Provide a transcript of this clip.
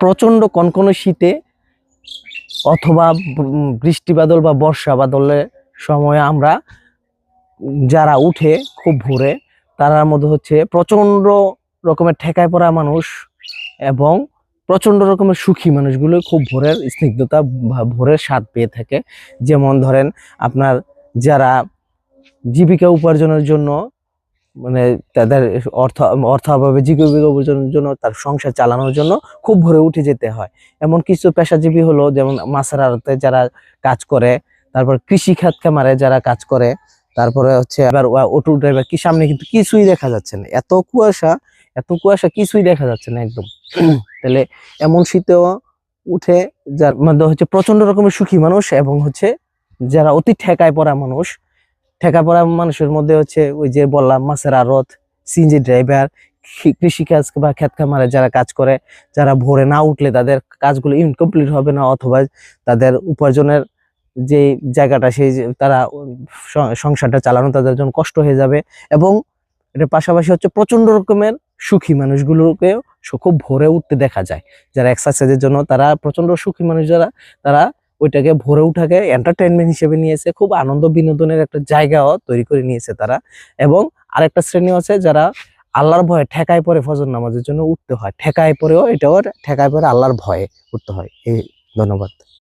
প্রচন্ড কনকনে শীতে অথবা বৃষ্টি বাদল বা বর্ষা বাদলের সময় আমরা যারা উঠে খুব ভোরে, তারার মধ্যে হচ্ছে প্রচন্ড রকমের ঠেকায় পড়া মানুষ এবং প্রচন্ড রকমের সুখী মানুষগুলো খুব ভোরের স্নিগ্ধতা বা ভোরের স্বাদ পেয়ে থাকে। যেমন ধরেন আপনার যারা জীবিকা উপার্জনের জন্য মানে তাদের অর্থ অভাবে জীবিকা উপার্জনের জন্য, তার সংসার চালানোর জন্য খুব ভোরে উঠে যেতে হয়। এমন কিছু পেশাজীবী হলো যেমন মাছের আড়তে যারা কাজ করে, তারপর কৃষি খাত খামারে যারা কাজ করে, তারপরে হচ্ছে আবার অটো ড্রাইভার। কি সামনে কিন্তু কিছুই দেখা যাচ্ছে না, এত কুয়াশা, এত কুয়াশা, কিছুই দেখা যাচ্ছে না একদম। তাহলে এমন শীতেও উঠে যার মধ্যে হচ্ছে প্রচন্ড রকমের সুখী মানুষ এবং হচ্ছে যারা অতি ঠেকায় পড়া মানুষ। ঠেকা পড়া মানুষের মধ্যে হচ্ছে ওই যে বললাম মাছের আড়ত, সিএনজি ড্রাইভার, কৃষিকাজ বা ক্ষেত খামারে যারা কাজ করে, যারা ভোরে না উঠলে তাদের কাজগুলো ইনকমপ্লিট হবে না, অথবা তাদের উপার্জনের যে জায়গাটা সেই তারা সংসারটা চালানো তাদের জন্য কষ্ট হয়ে যাবে। এবং এটার পাশাপাশি হচ্ছে প্রচন্ড রকমের সুখী মানুষগুলোকে খুব ভোরে উঠতে দেখা যায়। যারা এক্সারসাইজের জন্য, তারা প্রচন্ড সুখী মানুষ যারা, তারা ওইটাকে ভোরে উঠাকে এন্টারটেনমেন্ট হিসেবে নিয়েছে, খুব আনন্দ বিনোদনের একটা জায়গাও তৈরি করে নিয়েছে তারা। এবং আরেকটা শ্রেণী আছে যারা আল্লাহর ভয়ে ঠেকায় পরে ফজর নামাজের জন্য উঠতে হয়, ঠেকায় পরেও এটাও ঠেকায় পরে আল্লাহর ভয়ে উঠতে হয়। এই ধন্যবাদ।